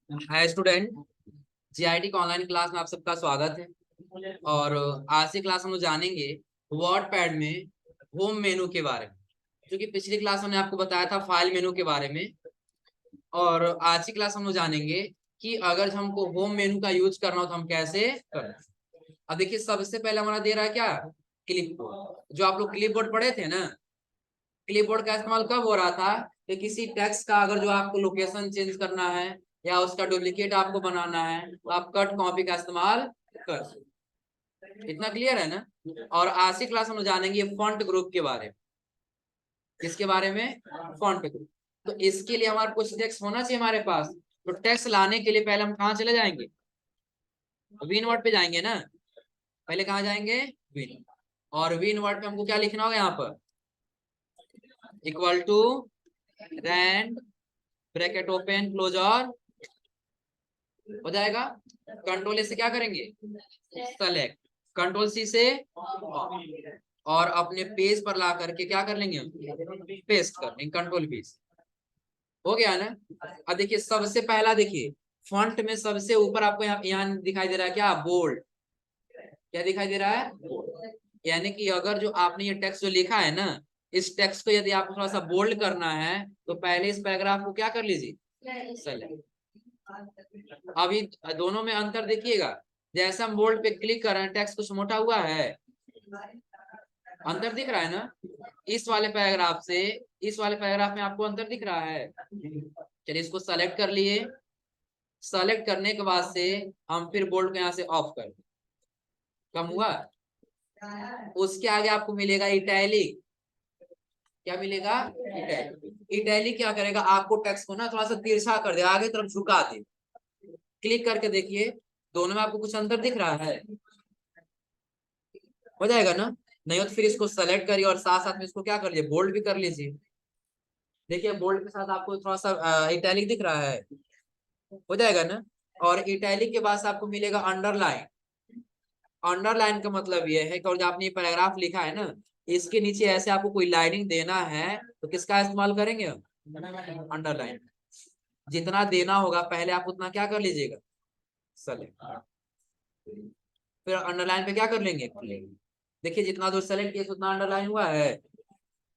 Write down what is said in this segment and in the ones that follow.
Hi student, GIT का online class में आप सबका स्वागत है। और आज की क्लास हम लोग जानेंगे वर्डपैड में होम मेनू के बारे में। क्योंकि पिछली क्लास हमने आपको बताया था फाइल मेनू के बारे में। और आज की क्लास हम लोग जानेंगे कि अगर हमको होम मेनू का यूज करना हो तो हम कैसे करें। अब देखिए, सबसे पहले हमारा दे रहा है क्या, क्लिप बोर्ड। जो आप लोग क्लिप बोर्ड पढ़े थे ना, क्लिप बोर्ड का इस्तेमाल कब हो रहा था कि किसी टेक्स्ट का अगर जो आपको लोकेशन चेंज करना है या उसका डुप्लीकेट आपको बनाना है तो आप कट कॉपी का इस्तेमाल कर सकते। इतना क्लियर है ना। और आज की क्लास हम जानेंगे फॉन्ट ग्रुप के बारे में। किसके बारे में? Font group. तो इसके लिए हमारे कुछ टेक्स्ट होना चाहिए हमारे पास। तो टेक्स्ट लाने के लिए पहले हम कहाँ चले जाएंगे? विन वर्ड पे जाएंगे ना। पहले कहाँ जाएंगे? विन। और विन वर्ड पे हमको क्या लिखना होगा यहाँ पर? Equal to rand bracket open close और हो जाएगा। कंट्रोल ए से क्या करेंगे? सेलेक्ट। कंट्रोल सी से और अपने पेज पर ला करके क्या कर लेंगे? पेस्ट कर लेंगे, कंट्रोल पेज। हो गया ना। अब देखिए, सबसे पहला देखिए, फॉन्ट में सबसे ऊपर आपको यहाँ दिखाई दे रहा है क्या? बोल्ड। क्या दिखाई दे रहा है? बोल्ड। यानी कि अगर जो आपने ये टेक्स्ट जो लिखा है ना, इस टेक्स्ट को यदि आपको थोड़ा सा बोल्ड करना है तो पहले इस पैराग्राफ को क्या कर लीजिए? सेलेक्ट। अभी दोनों में अंतर देखिएगा। जैसे हम बोल्ड पे क्लिक कर रहे हैं, टेक्स्ट कुछ मोटा हुआ है, अंतर दिख रहा है ना। इस वाले पैराग्राफ से इस वाले पैराग्राफ में आपको अंतर दिख रहा है। चलिए, इसको सेलेक्ट कर लिए। सेलेक्ट करने के बाद से हम फिर बोल्ड को यहाँ से ऑफ कर दें। कम हुआ। उसके आगे आपको मिलेगा इटैलिक। क्या मिलेगा? इटैलिक। इटैलिक क्या करेगा? आपको टेक्स्ट को ना थोड़ा सा तिरछा कर दे, आगे तरफ झुका दे। क्लिक करके देखिए, दोनों में आपको कुछ अंतर दिख रहा है? हो जाएगा ना। नहीं हो तो फिर इसको सेलेक्ट करिए और साथ साथ में इसको क्या कर लीजिए? बोल्ड भी कर लीजिए। देखिए, बोल्ड के साथ आपको थोड़ा सा इटैलिक दिख रहा है। हो जाएगा ना। और इटैलिक के बाद आपको मिलेगा अंडरलाइन। अंडरलाइन का मतलब ये है कि और जो आपने पैराग्राफ लिखा है ना, इसके नीचे ऐसे आपको कोई लाइनिंग देना है तो किसका इस्तेमाल करेंगे? अंडरलाइन। जितना देना होगा पहले आप उतना क्या कर लीजिएगा? सेलेक्ट। फिर अंडरलाइन पे क्या कर लेंगे? देखिए, जितना दूर सेलेक्ट किया उतना अंडरलाइन हुआ है।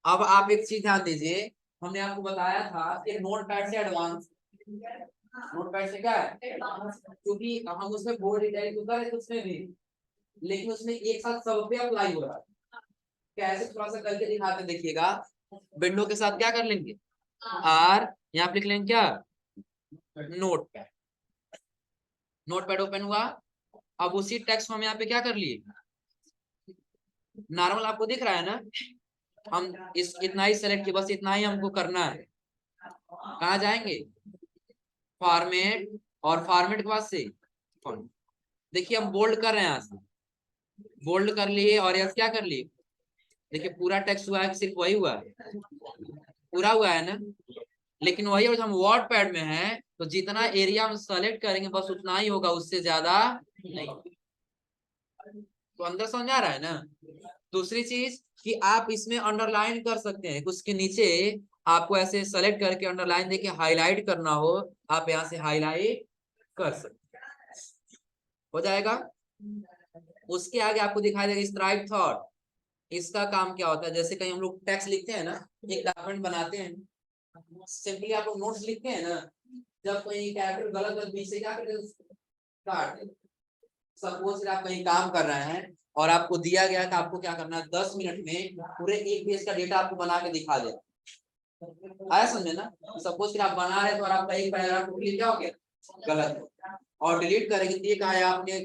अब आप एक चीज ध्यान दीजिए, हमने आपको बताया था कि नोट पैड से एडवांस। नोट पैड से क्या है? क्योंकि हम उसमें बोर्ड इटैलिक तो कर उसमें भी, लेकिन उसमें एक साथ सब पे अप्लाई हो रहा है। कैसे, थोड़ा सा करके दिखाते देखिएगा। विंडो के साथ क्या कर लेंगे? आर, यहाँ पे लिख लेंगे क्या? Note pad. Note pad open हुआ। अब उसी टेक्स्ट को हम यहाँ पे क्या कर लिए? नॉर्मल आपको दिख रहा है ना। हम इस इतना ही सेलेक्ट किया, बस इतना ही हमको करना है। कहाँ जाएंगे? फॉर्मेट। और फॉर्मेट के बाद से फॉन्ट। देखिए, हम बोल्ड कर रहे हैं यहाँ से। बोल्ड कर लिए और यहाँ क्या कर लिए? देखिए, पूरा टेक्स्ट हुआ है कि सिर्फ वही हुआ है? पूरा हुआ है ना। लेकिन वही और हम वर्ड पैड में है तो जितना एरिया हम सेलेक्ट करेंगे बस उतना ही होगा, उससे ज्यादा नहीं। तो अंदर समझ आ रहा है ना। दूसरी चीज कि आप इसमें अंडरलाइन कर सकते हैं, उसके नीचे आपको ऐसे सेलेक्ट करके अंडरलाइन देके हाईलाइट करना हो, आप यहाँ से हाईलाइट कर सकते हैं। हो जाएगा। उसके आगे आपको दिखाई देगा स्ट्राइक थॉट। इसका काम क्या होता है? जैसे कहीं हम लोग टेक्स्ट लिखते हैं ना, एक डॉक्यूमेंट बनाते हैं, सिंपली आप लोग नोट्स लिखते हैं ना, जब कोई कैरेक्टर गलत गलत बीच से क्या करते हैं? काट देते। सपोज आप कहीं काम कर रहे हैं और आपको दिया गया था आपको क्या करना है, 10 मिनट में पूरे एक पेज का डेटा आपको बना के दिखा दे। आया समझे ना। सपोज आप बना रहे तो और आपका एक पैराग्राफ लिख क्या हो गया? गलत हो गया। और डिलीट करेंगे तो ये कहा है आपने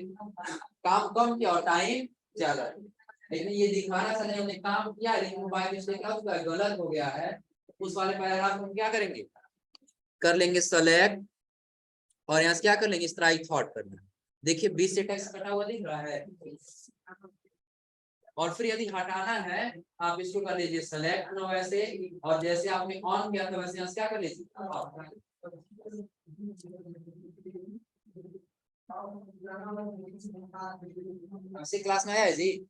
काम कम किया और टाइम ज्यादा। लेकिन ये दिखाना था नहीं, हमने काम किया लेकिन मोबाइल मिस्टेक क्या हुआ, गलत हो गया है। उस वाले पैराग्राफ को क्या करेंगे? कर लेंगे सेलेक्ट और यहाँ से क्या कर लेंगे? स्ट्राइक थॉट करना। देखिए, बीच से टेक्स्ट कटा हुआ दिख रहा है। और फिर यदि हटाना है आप इसको कर लीजिए सेलेक्ट ना वैसे, और जैसे आपने ऑन किया था वैसे यहाँ से क्या कर लीजिए? इसी क्लास में आया है जी।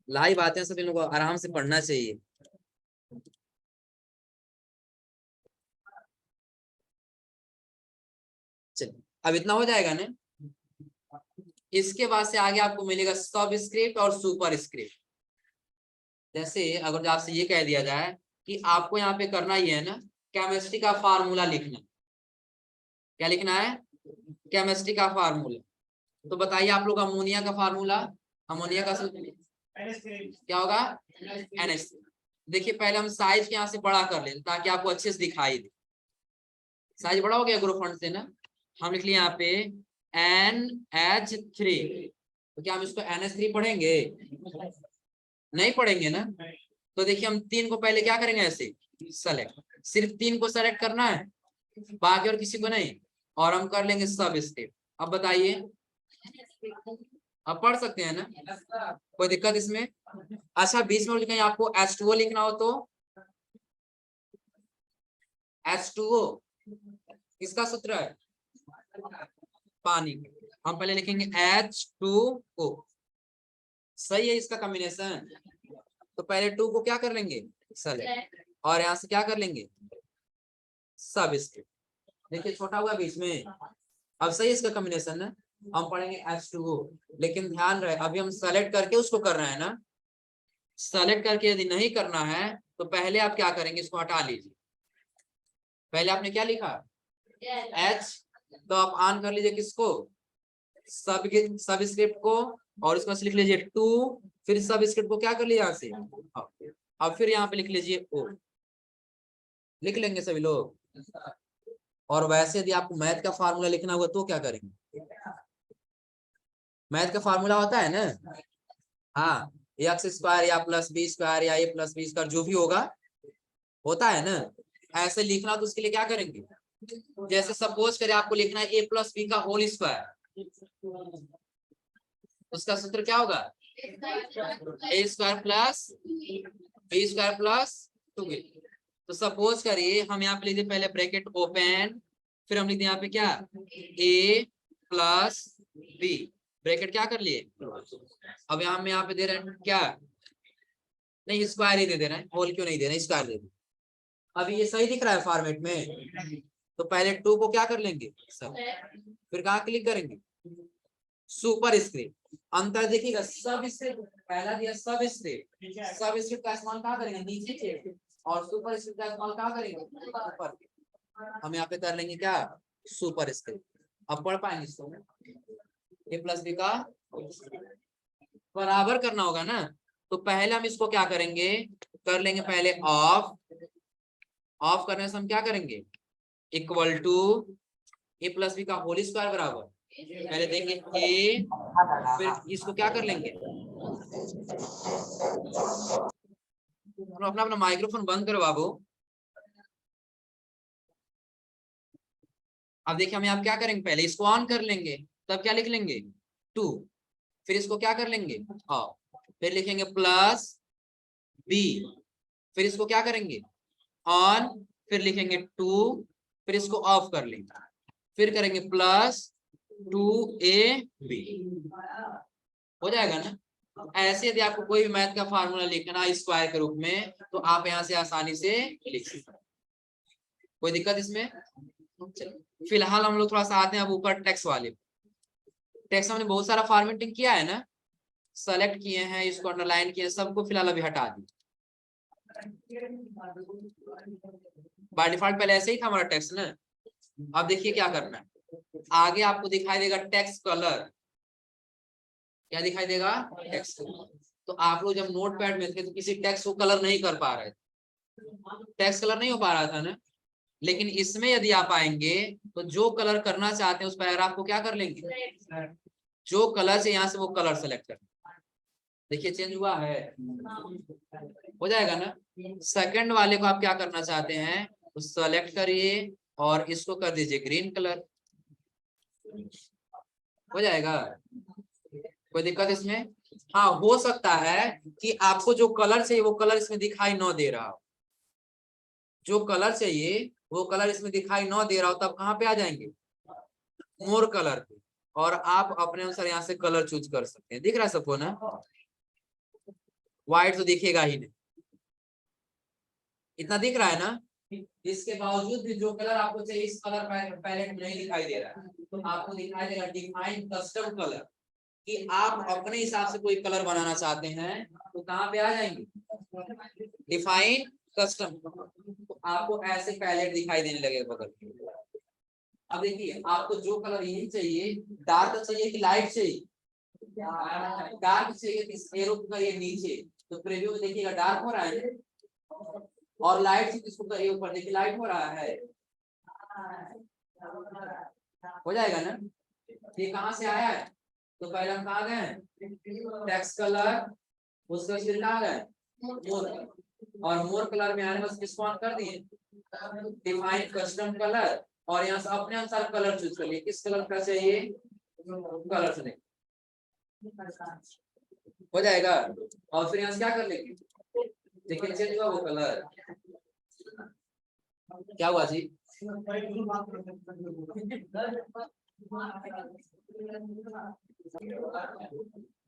लाइव आते हैं, सब इन लोगों को आराम से पढ़ना चाहिए। अब इतना हो जाएगा ना। इसके बाद से आगे आपको मिलेगा सब स्क्रिप्ट और सुपर स्क्रिप्ट। जैसे अगर आपसे ये कह दिया जाए कि आपको यहाँ पे करना ही है ना केमिस्ट्री का फार्मूला लिखना। क्या लिखना है? केमिस्ट्री का फार्मूला। तो बताइए आप लोग अमोनिया का फार्मूला, अमोनिया का क्या होगा? NH। देखिए पहले हम साइज यहाँ से बड़ा कर लेते ताकि आपको अच्छे से दिखाई दे। साइज बड़ा हो गया ग्रुप से ना, हम लिख लिए यहाँ पे NH3। तो क्या हम इसको NH3 पढ़ेंगे? नहीं पढ़ेंगे ना। तो देखिए हम 3 को पहले क्या करेंगे, ऐसे सेलेक्ट, सिर्फ 3 को सेलेक्ट करना है, बाकी और किसी को नहीं, और हम कर लेंगे सब स्टेप। अब बताइए, अब पढ़ सकते हैं ना, कोई दिक्कत इसमें? अच्छा बीच में कहीं आपको H2O लिखना हो तो H2O किसका सूत्र है? पानी। हम पहले लिखेंगे H2O, सही है इसका कॉम्बिनेशन। तो पहले 2 को क्या कर लेंगे, सेलेक्ट, और यहाँ से क्या कर लेंगे, सब स्क्रिप्ट। देखिए छोटा हुआ बीच में। अब सही इसका कॉम्बिनेशन ना, हम पढ़ेंगे H2O, लेकिन ध्यान रहे अभी हम सेलेक्ट करके उसको कर रहे हैं ना। सेलेक्ट करके यदि नहीं करना है तो पहले आप क्या करेंगे, इसको हटा लीजिए। पहले आपने क्या लिखा, H, तो आप ऑन कर लीजिए किसको, सब स्क्रिप्ट को, और उसमें से लिख लीजिए 2, फिर सब स्क्रिप्ट को क्या कर लिया यहाँ से, अब फिर यहाँ पे लिख लीजिए O। लिख लेंगे सभी लोग। और वैसे यदि आपको मैथ का फार्मूला लिखना होगा तो क्या करेंगे, मैथ का फार्मूला होता है ना, हाँ, x² या +b² या a+b² जो भी होगा, होता है ना। ऐसे लिखना तो उसके लिए क्या करेंगे, जैसे सपोज करें आपको लिखना है a+b का होल स्क्वायर, उसका सूत्र क्या होगा, a² plus b² plus 2b। तो सपोज करिए हम यहाँ पे लिखते पहले ब्रैकेट ओपन, फिर हम लिखते यहाँ पे क्या, a प्लस b, ब्रैकेट क्या कर लिए। अब यहाँ पे दे रहे हैं क्या, नहीं स्क्वायर ही दे रहे हैं, होल क्यों नहीं दे रहे हैं, स्क्वायर दे रहे। अभी ये सही दिख रहा है फॉर्मेट में। तो पहले 2 को क्या कर लेंगे सब, फिर कहाँ क्लिक करेंगे, सुपर स्क्रिप्ट। अंतर देखिएगा, सब स्क्रिप्ट पहला दिया, सब स्क्रिप्ट का इस्तेमाल कहाँ करेंगे, नीचे, और सुपर स्क्रिप्ट का इस्तेमाल कहाँ करेंगे, ऊपर। हम यहाँ पे कर लेंगे क्या, सुपर स्क्रिप्ट। अब पढ़ पाएंगे इसको, a+b का बराबर करना होगा ना। तो पहले हम इसको क्या करेंगे, कर लेंगे पहले ऑफ, ऑफ करने से हम क्या करेंगे, इक्वल टू a+b का होल स्क्वायर बराबर, पहले देंगे a, फिर इसको क्या कर लेंगे, अपना अपना माइक्रोफोन बंद करो बाबू। अब देखिए हम यहाँ क्या करेंगे, पहले इसको ऑन कर लेंगे, तब क्या लिख लेंगे 2, फिर इसको क्या कर लेंगे ऑफ, फिर लिखेंगे प्लस b, फिर इसको क्या करेंगे ऑन, फिर लिखेंगे 2, फिर इसको ऑफ कर लेंगे, फिर करेंगे प्लस 2ab, हो जाएगा ना। ऐसे यदि आपको कोई भी मैथ का फार्मूला लिखना स्क्वायर के रूप में तो आप यहाँ से आसानी से लिख सकते हैं, कोई दिक्कत इसमें। फिलहाल हम लोग थोड़ा सा आते हैं अब ऊपर टेक्स्ट वाले। टेक्स्ट हमने बहुत सारा फॉर्मेटिंग किया है ना, सेलेक्ट किए हैं, इसको अंडरलाइन किए, सबको फिलहाल अभी हटा दी। बाय डिफॉल्ट पहले ऐसे ही था हमारा टेक्स्ट ना। अब देखिए क्या करना है, आगे आपको दिखाई देगा टेक्स्ट कलर, क्या दिखाई देगा, टेक्स्ट। तो आप लोग जब नोटपैड में थे तो किसी टेक्स्ट को कलर नहीं कर पा रहे थे, टेक्स्ट कलर नहीं हो पा रहा था ना। लेकिन इसमें यदि आप आएंगे तो जो कलर करना चाहते हैं उस पैराग्राफ को क्या कर लेंगे, जो कलर से यहाँ से वो कलर सेलेक्ट कर, देखिए चेंज हुआ है, हो जाएगा ना। सेकंड वाले को आप क्या करना चाहते हैं, तो सेलेक्ट करिए और इसको कर दीजिए ग्रीन कलर, हो जाएगा, कोई दिक्कत इसमें। हाँ हो सकता है कि आपको जो कलर चाहिए वो कलर इसमें दिखाई न दे रहा हो, जो कलर चाहिए वो कलर इसमें दिखाई न दे रहा हो, तब कहाँ पे आ जाएंगे, मोर कलर पे, और आप अपने अनुसार यहाँ से कलर चूज कर सकते हैं। दिख रहा है सबको ना, व्हाइट तो दिखेगा ही नहीं, इतना दिख रहा है ना। इसके बावजूद भी जो कलर आपको चाहिए इस कलर पैलेट में नहीं दिखाई दे रहा है, तो आपको दिखाई देगा डिफाइन कस्टम कलर, कि आप अपने हिसाब से कोई कलर बनाना चाहते हैं तो कहाँ पे आ जाएंगे, डिफाइन कस्टम। तो आपको ऐसे पैलेट दिखाई देने लगेगा बगल में। अब देखिए आपको जो कलर यही चाहिए, डार्क चाहिए कि लाइट चाहिए, डार्क चाहिए तो इस एरो को करिए नीचे, तो प्रीव्यू में देखिएगा डार्क हो रहा है, और लाइट से किसको करिए ऊपर, देखिए लाइट हो रहा है, हो जाएगा ना। ये कहाँ से आया है, तो पहले हम कहाँ गए टेक्स्ट कलर, उसके फिर कहाँ गए मोर, और मोर कलर में आने बस किसको ऑन कर दिए डिफाइन कस्टम कलर, और यहाँ से अपने अनुसार कलर चूज कर लिए, किस कलर का चाहिए कलर चुने, हो जाएगा। और फिर यहाँ से क्या कर लेंगे, देखिए चेंज हुआ वो कलर, क्या हुआ जी,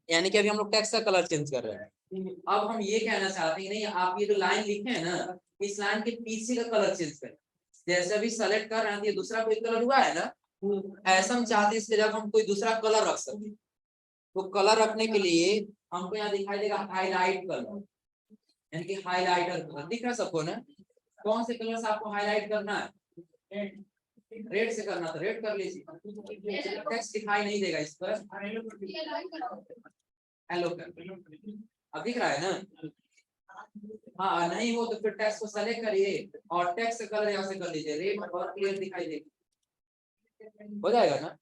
यानी कि अभी हम लोग टेक्स्ट का कलर चेंज कर रहे हैं। अब हम ये कहना चाहते हैं नहीं, आप ये जो लाइन लिखे हैं ना, इस लाइन के पीछे का कलर चेंज करें, जैसे अभी सेलेक्ट कर रहे हैं, ये दूसरा कोई कलर हुआ है ना, ऐसा हम चाहते हैं इसके जगह हम कोई दूसरा कलर रख सकते, तो कलर रखने के लिए हमको यहाँ दिखाई देगा हाईलाइट कलर, यानी कि हाईलाइटर कलर दिख रहा है सबको ना, कौन से कलर से आपको हाईलाइट करना है, रेड से करना तो रेड कर लीजिए, टेक्स्ट दिखाई नहीं देगा इस पर, हेलो अब दिख रहा है ना, हाँ नहीं हो तो फिर टेक्स्ट को सेलेक्ट करिए और टेक्स्ट कलर यहाँ से कर लीजिए रेड, और क्लियर दिखाई देगा, हो जाएगा ना,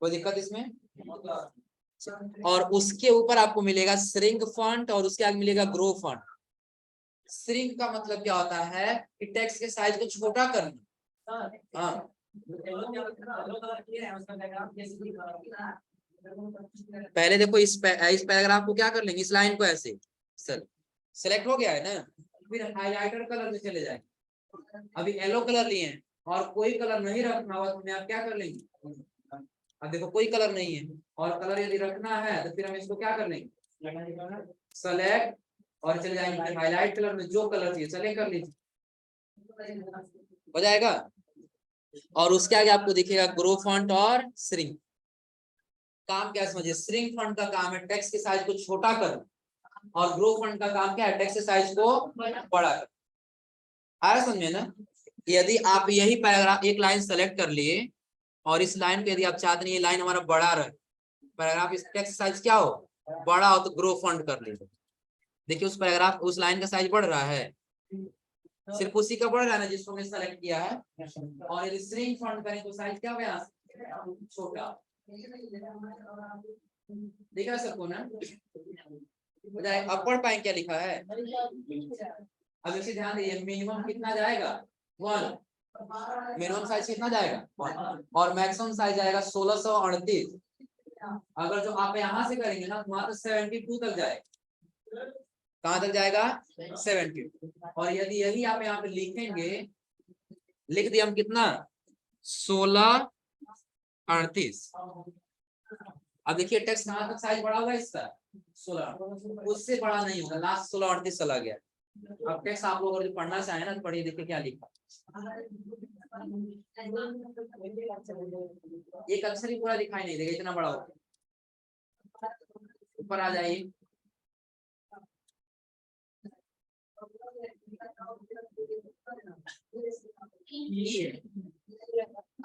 कोई दिक्कत इसमें। और उसके ऊपर आपको मिलेगा श्रिंक फॉन्ट, और उसके आगे मिलेगा ग्रो फॉन्ट। श्रिंक का मतलब क्या होता है कि टेक्स्ट के साइज को छोटा करना, हाँ पहले देखो इस पैराग्राफ को क्या कर लेंगे, इस लाइन को ऐसे सर सेलेक्ट हो गया है ना, फिर हाइलाइटर कलर में चले जाएंगे, अभी येलो कलर लिए हैं और कोई कलर नहीं रखना हुआ तो आप क्या कर लेंगे, अब देखो कोई कलर नहीं है और कलर यदि रखना है तो फिर हम इसको क्या कर लेंगे सेलेक्ट, और चले जाएंगे हाईलाइट कलर में, जो कलर चाहिए सेलेक्ट कर लीजिए, हो जाएगा। और उसके आगे आपको दिखेगा ग्रो फॉन्ट और श्रिंक, काम क्या समझिए, श्रिंक फॉन्ट का काम है टेक्स्ट के साइज को छोटा करना, और ग्रो फॉन्ट का काम क्या है टेक्स्ट के साइज को बड़ा करना, आ रहा समझ में ना। यदि आप यही पैराग्राफ एक लाइन सेलेक्ट कर लिए और इस लाइन को यदि आप चाहते हैं ये लाइन हमारा बड़ा रहे, पैराग्राफ इस टेक्स्ट साइज क्या हो बड़ा हो, तो ग्रो फॉन्ट कर लीजिए, देखिए उस पैराग्राफ उस लाइन का साइज बढ़ रहा है, सिर्फ उसी का बढ़ रहा है ना जिसको हमने सेलेक्ट किया है, और यदि श्रिंक फॉन्ट करें तो साइज क्या होगा छोटा, दिख रहा सबको ना, अब पढ़ पाए क्या लिखा है, अब इसे ध्यान दीजिए मिनिमम कितना जाएगा 1, मिनिमम साइज कितना जाएगा 1, और मैक्सिमम साइज जाएगा 1638, अगर जो आप यहाँ से करेंगे ना वहां तो 72 तक जाएगा, कहां तक जाएगा 72, और यदि यही आप यहाँ पे लिखेंगे, लिख दिया हम कितना 1638, अब देखिए टेक्स्ट कहां तक साइज बड़ा होगा इसका 16, उससे बड़ा नहीं होगा, लास्ट 1638 चला गया। अब टेक्स्ट आप लोग अगर पढ़ना चाहें ना तो पढ़िए, देखिए क्या लिखा, एक अक्षर ही पूरा दिखाई नहीं देगा इतना बड़ा होगा, ऊपर आ जाइए,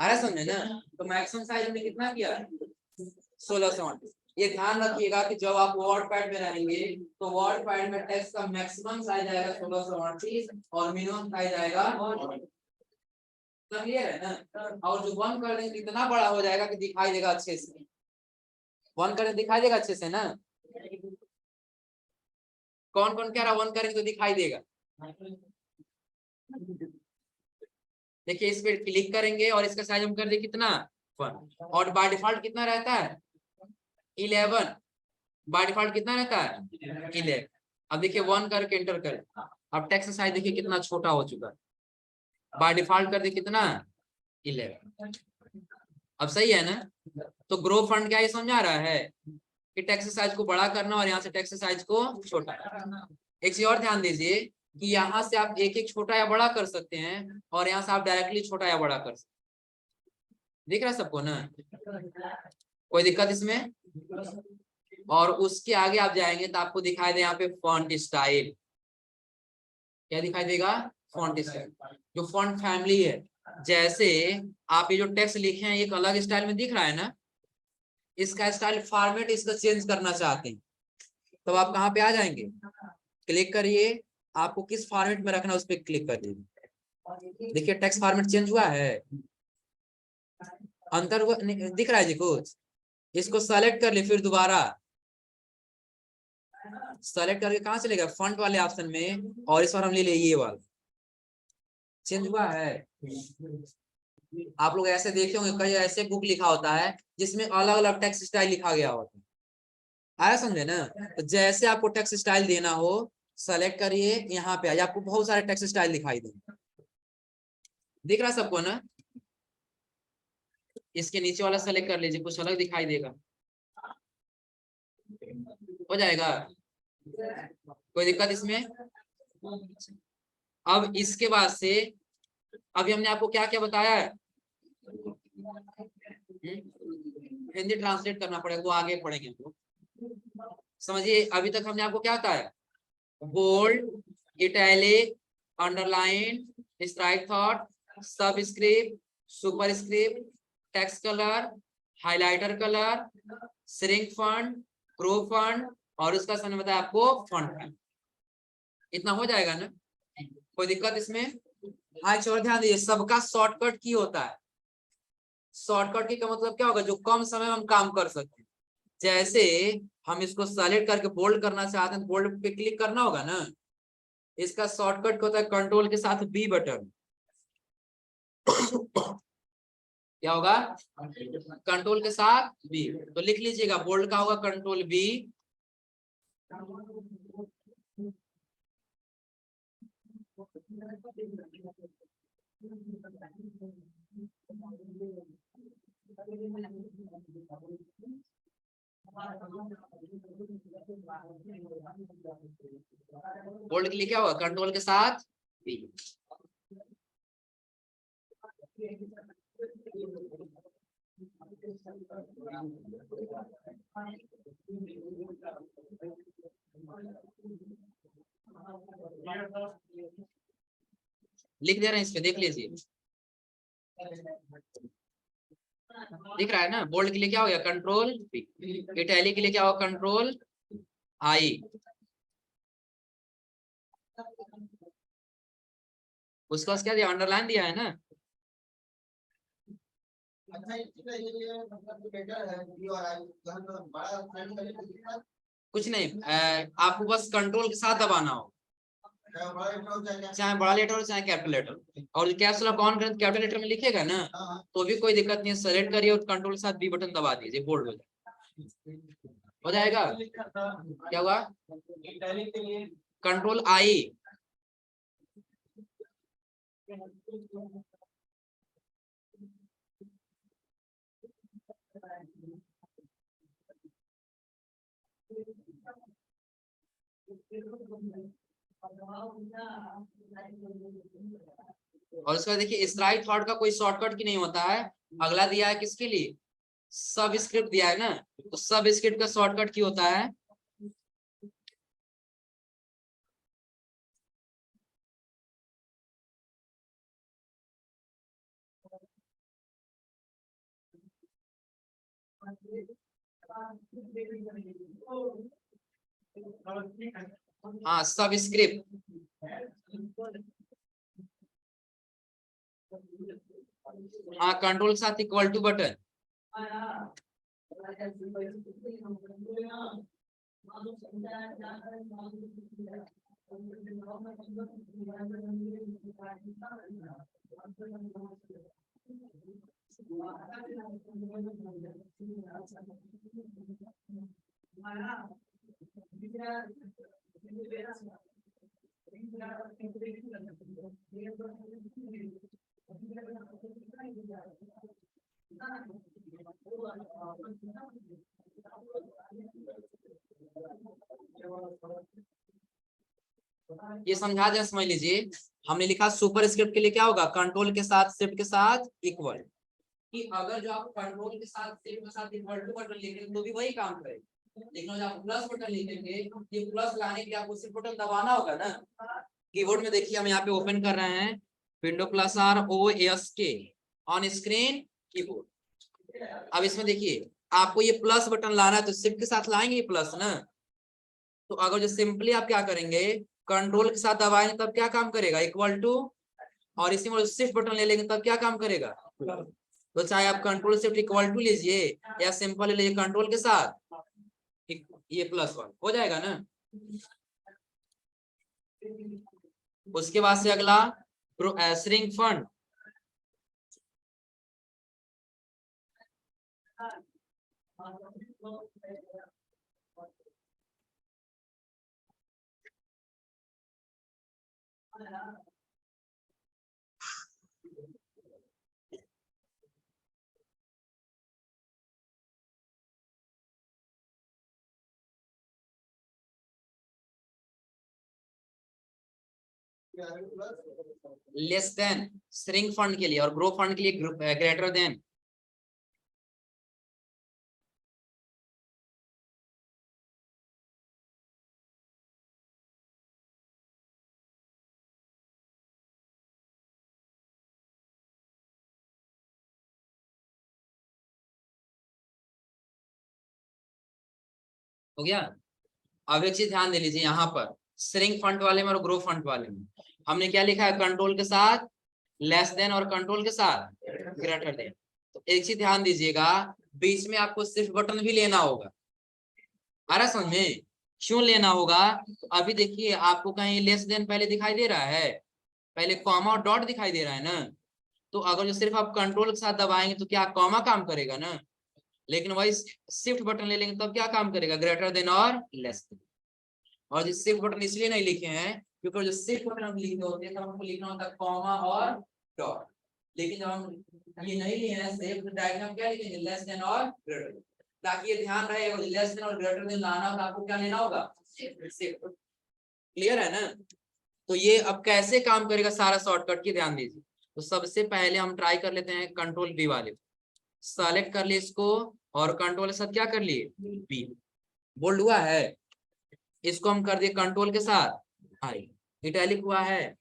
आ रहा समझे ना, तो मैक्सिमम साइज हमने कितना किया 1638, ये ध्यान रखिएगा कि जब आप वर्ड पैड में रहेंगे तो वर्ड पैड में टेक्स्ट का मैक्सिमम साइज आएगा 1638 और मिनिमम साइज आएगा, क्लियर है ना। और जो 1 कर देंगे इतना बड़ा हो जाएगा कि दिखाई देगा अच्छे से, 1 करें दिखाई देगा अच्छे से ना, कौन कौन कह रहा 1 करेंगे तो दिखाई देगा, देखिए इस पर क्लिक करेंगे और इसका साइज हम कर दे कितना 1, और बाय डिफॉल्ट कितना रहता है 11, बाय डिफॉल्ट कितना रहता है 11, अब देखिए 1 करके एंटर करें, अब टेक्स्ट साइज देखिए कितना छोटा हो चुका है, बाय डिफॉल्ट कर दे कितना 11, अब सही है ना। तो ग्रो फॉन्ट क्या ये समझा रहा है कि टेक्स्ट साइज को बड़ा करना और यहाँ से टेक्स्ट साइज को छोटा करना। एक चीज और ध्यान दीजिए, कि यहाँ से आप एक एक छोटा या बड़ा कर सकते हैं और यहाँ से आप डायरेक्टली छोटा या बड़ा कर सकते हैं। दिख रहा है सबको ना? कोई दिक्कत इसमें? और उसके आगे आप जाएंगे तो आपको दिखाई दे यहाँ पे फॉन्ट स्टाइल। क्या दिखाई देगा? फॉन्ट स्टाइल, जो फॉन्ट फैमिली है। जैसे आप ये जो टेक्स्ट लिखे हैं एक अलग स्टाइल में दिख रहा है ना, इसका स्टाइल फॉर्मेट इसका चेंज करना चाहते हैं तो आप कहाँ पे आ जाएंगे, क्लिक करिए, आपको किस फॉर्मेट में रखना है उस पर क्लिक कर दीजिए। देखिए टेक्स्ट फॉर्मेट चेंज हुआ है, अंतर हुआ दिख रहा है जी कुछ? इसको सेलेक्ट कर ले, फिर दोबारा सेलेक्ट करके कहाँ चलेगा, फॉन्ट वाले ऑप्शन में, और इस बार हम ले लिए ये वाला। चेंज हुआ है? आप लोग ऐसे देखे होंगे कई ऐसे बुक लिखा होता है जिसमें अलग अलग टेक्स्ट स्टाइल लिखा गया होता है। आया समझे ना? तो जैसे आपको टेक्स्ट स्टाइल देना हो सेलेक्ट करिए, यहाँ पे आइए, आपको बहुत सारे टेक्स्ट स्टाइल दिखाई देंगे। दिख रहा है सबको ना? इसके नीचे वाला सेलेक्ट कर लीजिए, कुछ अलग दिखाई देगा, हो जाएगा? कोई दिक्कत इसमें? अब इसके बाद से अभी हमने आपको क्या क्या बताया है, हिंदी ट्रांसलेट करना पड़ेगा, वो आगे पढ़ेंगे हम लोग। समझिए अभी तक हमने आपको क्या बताया, bold, italic, underline, strikethrough, subscript, superscript, text colour, highlighter colour, shrink font, pro font, और उसका समय बताया आपको फॉन्ट। इतना हो जाएगा ना? कोई दिक्कत इसमें? हाँ एक और ध्यान दीजिए, सबका शॉर्टकट की होता है। शॉर्टकट की का मतलब क्या होगा, जो कम समय में हम काम कर सकते हैं। जैसे हम इसको सेलेक्ट करके बोल्ड करना चाहते हैं, बोल्ड पे क्लिक करना होगा ना, इसका शॉर्टकट होता है कंट्रोल के साथ बी बटन। क्या होगा? कंट्रोल के साथ बी, तो लिख लीजिएगा बोल्ड का होगा कंट्रोल बी। बोल्ड के लिए क्या होगा, कंट्रोल के साथ बी। लिख दे रहे हैं इस पे, देख लीजिए, दिख रहा है ना? बोल्ड के लिए क्या हो गया, कंट्रोल बी। इटैलिक के लिए क्या होगा, कंट्रोल आई। उसके बाद क्या दिया, अंडरलाइन दिया है ना? कुछ नहीं, आपको बस कंट्रोल के साथ दबाना हो, चाहे बड़ा लेटर हो चाहे कैपिटल लेटर, और कैप्स लॉक ऑन करें कैपिटल लेटर में लिखेगा ना तो भी कोई दिक्कत नहीं है, सेलेक्ट करिए और कंट्रोल के साथ बी बटन दबा दीजिए, बोल्ड हो जाएगा। क्या हुआ, कंट्रोल आई। और उसका देखिए स्ट्राइक थॉट का कोई शॉर्टकट की नहीं होता है। अगला दिया है किसके लिए, सब स्क्रिप्ट दिया है ना, तो सब स्क्रिप्ट का शॉर्टकट की होता है हाँ सब स्क्रिप्ट। हाँ कंट्रोल के साथ इक्वल टू बटन। ये समझा दें, समझ लीजिए। हमने लिखा सुपर स्क्रिप्ट के लिए क्या होगा, कंट्रोल के साथ शिफ्ट के साथ इक्वल, कि अगर जो आप कंट्रोल के साथ शिफ्ट के साथ इक्वल टू बटन लिखेंगे तो भी वही काम करेगा, लेकिन जब आप प्लस बटन लिखेंगे ये प्लस लाने के लिए आपको शिफ्ट बटन दबाना होगा ना। कीबोर्ड में देखिए हम यहाँ पे ओपन कर रहे हैं window plus R O S K on screen keyboard. अब इसमें देखिए आपको ये प्लस बटन लाना है तो शिफ्ट के साथ लाएंगे प्लस ना। तो अगर जो सिंपली आप क्या करेंगे, कंट्रोल के साथ दबाएंगे तब क्या काम करेगा, इक्वल टू, और इसी में शिफ्ट बटन ले लेंगे तब क्या काम करेगा। तो चाहे आप कंट्रोल शिफ्ट इक्वल टू लीजिए या सिंपल ले लीजिए कंट्रोल के साथ ये प्लस वन हो जाएगा ना। उसके बाद से अगला shrink fund. Less than shrink fund के लिए और ग्रो फंड के लिए ग्रेटर देन। हो गया। अब एक चीज ध्यान दे लीजिए, यहाँ पर श्रिंक फंड वाले में और ग्रो फंड वाले में हमने क्या लिखा है, कंट्रोल के साथ लेस देन और कंट्रोल के साथ ग्रेटर देन। तो एक चीज ध्यान दीजिएगा, बीच में आपको शिफ्ट बटन भी लेना होगा। आ रहा समझ में, क्यों लेना होगा, तो अभी देखिए आपको कहीं लेस देन पहले दिखाई दे रहा है, पहले कॉमा और डॉट दिखाई दे रहा है ना। तो अगर जो सिर्फ आप कंट्रोल के साथ दबाएंगे तो क्या कॉमा काम करेगा ना, लेकिन वही शिफ्ट बटन ले लेंगे तब क्या काम करेगा, ग्रेटर देन और लेस देन। और जो शिफ्ट बटन इसलिए नहीं लिखे हैं क्योंकि जो शिफ्ट बटन हम लिखे होते हैं तो हमको लिखना होता है कॉमा और डॉट, लेकिन जब हम ये नहीं लिए हैं शिफ्ट डायरेक्ट हम क्या लिखेंगे, लेस देन और ग्रेटर देन, ताकि ये ध्यान रहे लेस देन और ग्रेटर देन लाना तो आपको क्या लेना होगा, शिफ्ट। क्लियर है ना। तो ये अब कैसे काम करेगा सारा शॉर्टकट की ध्यान दीजिए। तो सबसे पहले हम ट्राई कर लेते हैं कंट्रोल बी वाले, सेलेक्ट कर लिए इसको और कंट्रोल के साथ क्या कर लिए बी, बोल्ड हुआ है। इसको हम कर दिए कंट्रोल के साथ आई, इटैलिक हुआ है।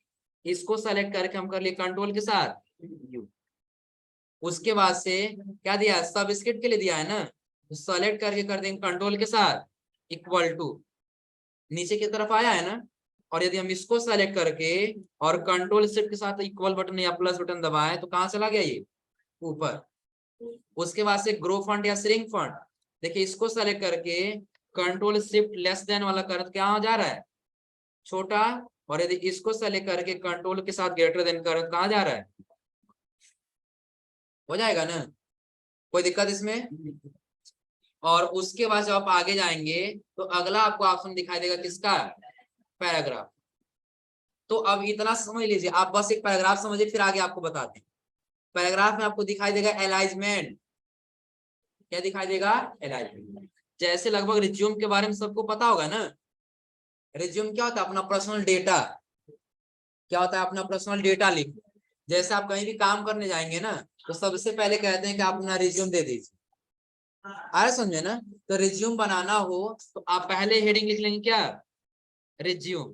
इसको सेलेक्ट करके हम कर लिए कंट्रोल के साथ यू। उसके बाद से क्या दिया, सब स्क्रिप्ट के लिए दिया है ना, तो सेलेक्ट करके कर देंगे कंट्रोल के साथ इक्वल टू, नीचे की तरफ आया है ना। और यदि हम इसको सेलेक्ट करके और कंट्रोल शिफ्ट के साथ इक्वल बटन या प्लस बटन दबाएं तो कहां चला गया ये, ऊपर। उसके बाद से ग्रो फंड या श्रिंक फंड, देखिए इसको सेलेक्ट करके कंट्रोल शिफ्ट लेस देन वाला कर क्या हो जा रहा है, छोटा। और यदि इसको सेलेक्ट करके कंट्रोल के साथ ग्रेटर देन कर कहां जा रहा है, हो जाएगा ना, कोई दिक्कत इसमें। और उसके बाद जब आप आगे जाएंगे तो अगला आपको ऑप्शन दिखाई देगा किसका, पैराग्राफ। तो अब इतना समझ लीजिए, आप बस एक पैराग्राफ समझिए फिर आगे आपको बताते हैं। पैराग्राफ में आपको दिखाई देगा एलाइजमेंट, क्या दिखाई देगा, एलाइजमेंट। जैसे लगभग रिज्यूम के बारे में सबको पता होगा ना, रिज्यूम क्या होता है, अपना पर्सनल डेटा, क्या होता है, अपना पर्सनल डेटा लिखो। जैसे आप कहीं भी काम करने जाएंगे ना तो सबसे पहले कहते हैं कि आप अपना रिज्यूम दे दीजिए, आ रहा समझे ना। तो रिज्यूम बनाना हो तो आप पहले हेडिंग लिख लेंगे क्या, रिज्यूम,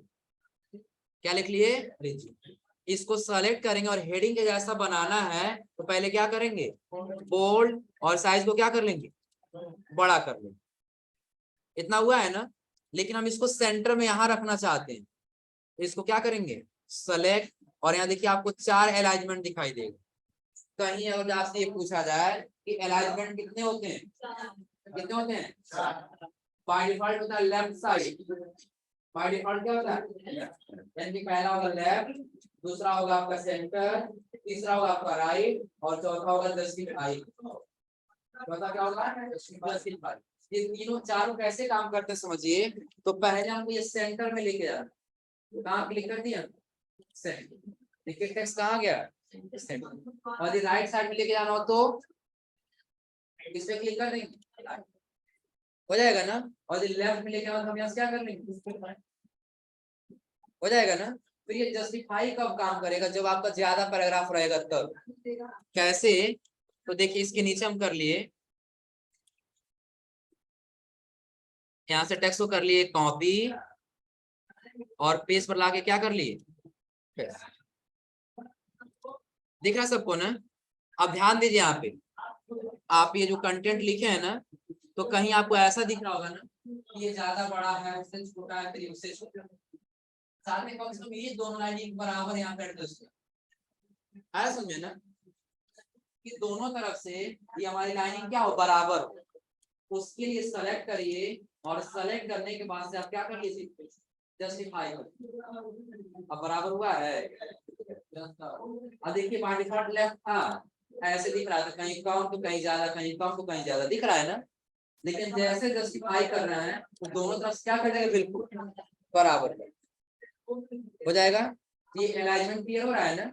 क्या लिख लिए, रिज्यूम। इसको सेलेक्ट करेंगे और हेडिंग के जैसा बनाना है तो पहले क्या करेंगे, बोल्ड, और साइज को क्या कर लेंगे, बड़ा कर लेंगे। इतना हुआ है ना। लेकिन हम इसको सेंटर में यहाँ रखना चाहते हैं तो इसको क्या करेंगे, सेलेक्ट, और यहाँ देखिए आपको 4 अलाइनमेंट दिखाई देगा। कहीं अगर आपसे ये पूछा जाए कि अलाइनमेंट कितने होते हैं, कितने होते हैं, बाय डिफॉल्ट होता है लेफ्ट साइड, बाय डिफॉल्ट क्या होता है, यानी कि पहला होगा लेफ्ट, दूसरा होगा आपका सेंटर, तीसरा होगा आपका राइट, और चौथा होगा जस्टिफाई। चौथा क्या होगा, जस्टिफाई। ये तीनों चारों कैसे काम करते हैं समझिए। तो पहले हमको ये सेंटर में लेके जाना, कहाँ क्लिक कर दिया, सेंटर, देखिए टेक्स्ट कहाँ गया, सेंटर। और यदि राइट साइड में लेके जाना हो तो इस पे क्लिक कर देंगे, हो जाएगा ना। और यदि लेफ्ट में लेके आना तो हम यहाँ से क्या कर लेंगे, हो जाएगा ना। फिर ये जस्टिफाई कब काम करेगा, जब आपका ज्यादा पैराग्राफ रहेगा तब। कैसे, तो देखिए इसके नीचे हम कर लिए, यहाँ से टेक्स्ट को कर लिए कॉपी और पेज पर लाके क्या कर लिए, दिख रहा है सबको ना। अब ध्यान दीजिए यहाँ पे, आप ये जो कंटेंट लिखे हैं ना, तो कहीं आपको ऐसा दिख रहा होगा ना कि ये ज्यादा बड़ा है, उससे छोटा है, फिर उससे छोटा, साथ में कम से कम ये दोनों लाइन बराबर यहाँ पे एडजस्ट है, समझे ना, कि दोनों तरफ से ये हमारी लाइनिंग क्या हो, बराबर हो। उसके लिए सेलेक्ट करिए और सेलेक्ट करने के बाद से आप क्या कर लीजिए, जस्टिफाई कर। अब बराबर हुआ है। अब देखिए बाय डिफॉल्ट लेफ्ट था, ऐसे दिख रहा था, कहीं कम तो कहीं ज्यादा, कहीं कम तो कहीं ज्यादा दिख रहा है ना। लेकिन जैसे जस्टिफाई कर रहे हैं तो दोनों तरफ से क्या कर देगा, बिल्कुल बराबर हो जाएगा। ये अलाइनमेंट क्लियर हो रहा है ना।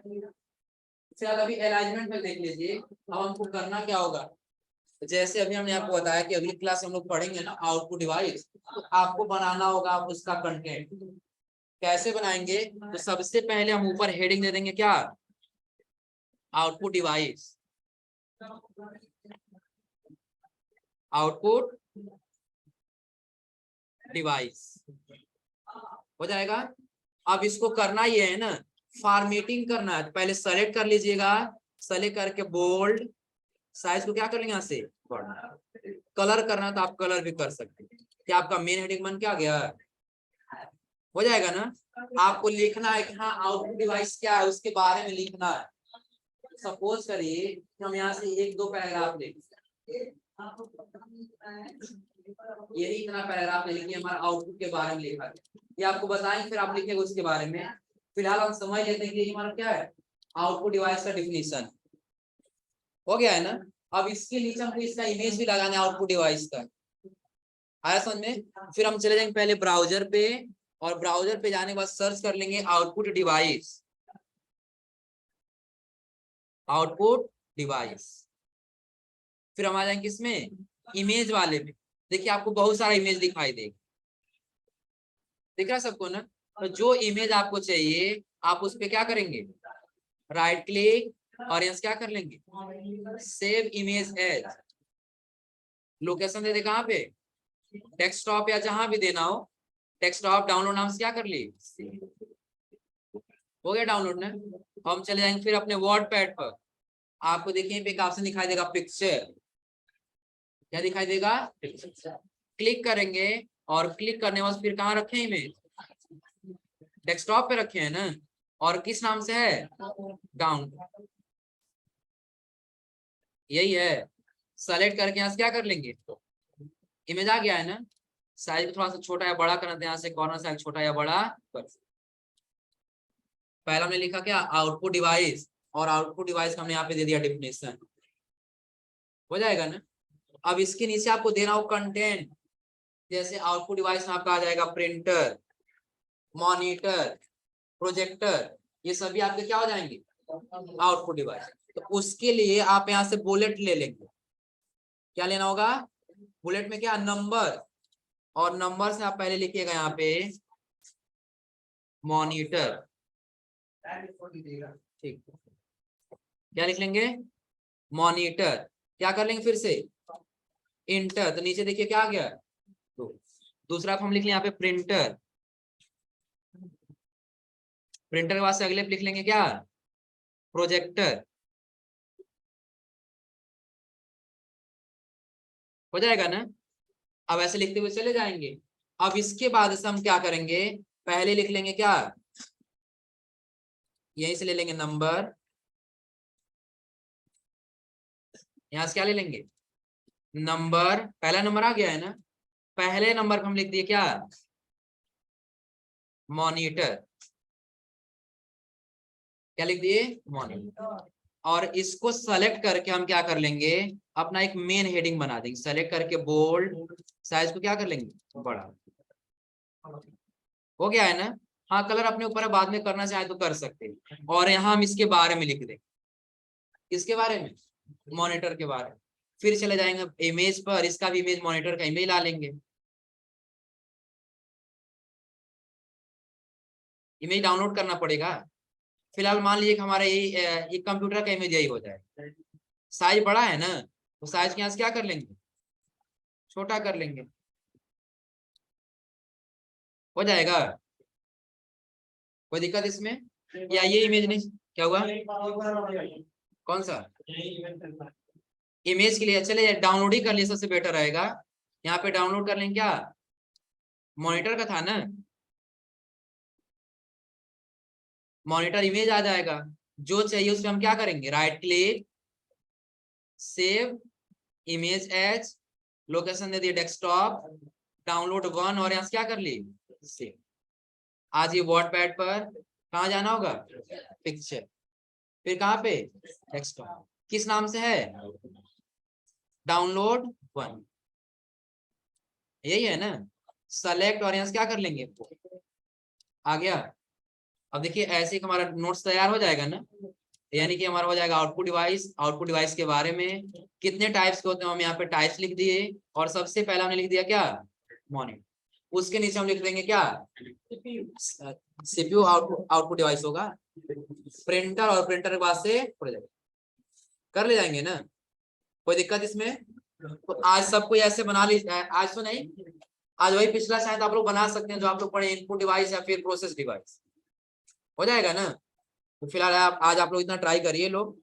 फिर अभी अलाइनमेंट में देख लीजिए, अब हमको करना क्या होगा। जैसे अभी हमने आपको बताया कि अगली क्लास हम लोग पढ़ेंगे ना आउटपुट डिवाइस, तो आपको बनाना होगा उसका कंटेंट। कैसे बनाएंगे, तो सबसे पहले हम ऊपर हेडिंग दे देंगे क्या, आउटपुट डिवाइस, आउटपुट डिवाइस हो जाएगा। अब इसको करना ये है ना, फॉर्मेटिंग करना है, तो पहले सेलेक्ट कर लीजिएगा, सेलेक्ट करके बोल्ड, साइज को क्या कर लेंगे यहाँ से, कलर करना है तो आप कलर भी कर सकते हैं। क्या आपका मेन हेडिंग बन क्या गया, हो जाएगा ना। आपको लिखना है कि हाँ आउटपुट डिवाइस क्या है, उसके बारे में लिखना है। सपोज करिए हम यहाँ से एक दो पैराग्राफ लिखें, यही इतना पैराग्राफ ले लिखिए, हमारा आउटपुट के बारे में लिखा है, ये आपको बताएंगे, फिर आप लिखेंगे उसके बारे में। फिलहाल हम समझ लेते हैं कि हमारा क्या है, आउटपुट डिवाइस का डिफिनीशन हो गया है ना। अब इसके नीचे हमको इसका इमेज भी लगाना है आउटपुट डिवाइस का, आया समझ में। फिर हम चले जाएंगे पहले ब्राउजर पे, और ब्राउजर पे जाने के बाद सर्च कर लेंगे आउटपुट डिवाइस, आउटपुट डिवाइस। फिर हम आ जाएंगे किसमें, इमेज वाले में। देखिए आपको बहुत सारा इमेज दिखाई देगा, दिख रहा है सबको ना। तो जो इमेज आपको चाहिए आप उस पे क्या करेंगे, राइट क्लिक और यहाँ क्या कर लेंगे, सेव इमेज एज, लोकेशन दे दे कहाँ पे, डेस्कटॉप या जहां भी देना हो, डेस्कटॉप डाउनलोड नाम से क्या कर लिए, हो गया डाउनलोड ना। हम चले जाएंगे फिर अपने वर्ड पैड पर, आपको देखिए पे एक ऑप्शन दिखाई देगा पिक्चर, क्या दिखाई देगा, क्लिक करेंगे, और क्लिक करने बाद फिर कहाँ रखे इमेज, डेस्कटॉप पे रखे हैं ना, और किस नाम से है, डाउन, यही है। सेलेक्ट करके यहाँ से क्या कर लेंगे, इमेज आ गया है ना। साइज को थोड़ा सा छोटा या बड़ा करना, यहाँ से कॉर्नर साइज छोटा या बड़ा कर। पहला हमने लिखा क्या, आउटपुट डिवाइस, और आउटपुट डिवाइस का हमने यहाँ पे दे दिया डिफिनेशन, हो जाएगा ना। अब इसके नीचे आपको देना हो कंटेंट, जैसे आउटपुट डिवाइस में आपका आ जाएगा प्रिंटर, मॉनिटर, प्रोजेक्टर, ये सभी आपके क्या हो जाएंगे, आउटपुट डिवाइस। तो उसके लिए आप यहाँ से बुलेट ले लेंगे, क्या लेना होगा, बुलेट में क्या, नंबर, और नंबर से आप पहले लिखिएगा यहाँ पे मॉनिटर, ठीक, क्या लिख लेंगे, मॉनिटर, क्या कर लेंगे फिर से इंटर, तो नीचे देखिए क्या आ गया, तो दूसरा हम लिख लें यहाँ पे प्रिंटर, प्रिंटर के बाद से अगले लिख लेंगे क्या, प्रोजेक्टर, हो जाएगा ना। अब ऐसे लिखते हुए चले जाएंगे। अब इसके बाद से हम क्या करेंगे, पहले लिख लेंगे क्या, यहीं से ले लेंगे नंबर, यहां से क्या ले लेंगे, नंबर, पहला नंबर आ गया है ना, पहले नंबर पर हम लिख दिए क्या, मॉनिटर, क्या लिख दिए, मॉनिटर। और इसको सेलेक्ट करके हम क्या कर लेंगे, अपना एक मेन हेडिंग बना देंगे, सेलेक्ट करके बोल्ड, साइज को क्या कर लेंगे, बड़ा, हो गया है ना। हाँ कलर अपने ऊपर है, बाद में करना चाहे तो कर सकते हैं। और यहाँ हम इसके बारे में लिख देंगे, किसके बारे में, मॉनिटर के बारे में। फिर चले जाएंगे इमेज पर, इसका भी इमेज मॉनिटर का इमेज ला लेंगे, इमेज डाउनलोड करना पड़ेगा। फिलहाल मान लीजिए कि हमारा ये कंप्यूटर का इमेज यही हो जाए। साइज बड़ा है ना, तो साइज के यहाँ से क्या कर लेंगे, छोटा कर लेंगे, हो जाएगा। कोई दिक्कत इसमें? या ये इमेज नहीं, क्या हुआ, कौन सा इमेज के लिए? चले डाउनलोड ही कर लिए, सबसे बेटर रहेगा। यहाँ पे डाउनलोड कर लेंगे, क्या मॉनिटर का था ना, मॉनिटर इमेज आ जाएगा। जो चाहिए उसमें हम क्या करेंगे, right click, save image as, location दे दिए डेस्कटॉप, डाउनलोड वन, और यहाँ से क्या कर ली, सेव। आज ये वॉटपैड पर कहाँ जाना होगा, पिक्चर, फिर कहाँ पे, डेस्कटॉप, किस नाम से है, डाउनलोड वन, यही है ना। सेलेक्ट, और यहाँ से क्या कर लेंगे, आ गया। अब देखिए ऐसे ही हमारा नोट्स तैयार हो जाएगा ना, यानी कि हमारा हो जाएगा आउटपुट डिवाइस। आउटपुट डिवाइस के बारे में कितने टाइप्स के होते हैं, हम यहाँ पे टाइप्स लिख दिए, और सबसे पहला हमने लिख दिया क्या, मॉनिटर। उसके नीचे हम लिख देंगे क्या, सीपीयू आउटपुट डिवाइस होगा, प्रिंटर, और प्रिंटर के बाद से प्रोजेक्ट, कर ले जाएंगे ना, कोई दिक्कत इसमें? तो आज सब कोई ऐसे बना लीजिए, आज तो नहीं, आज वही पिछला शायद आप लोग बना सकते हैं जो आप लोग पढ़े, इनपुट डिवाइस या फिर प्रोसेस डिवाइस, हो जाएगा ना। तो फिलहाल आज आप लोग इतना ट्राई करिए लोग।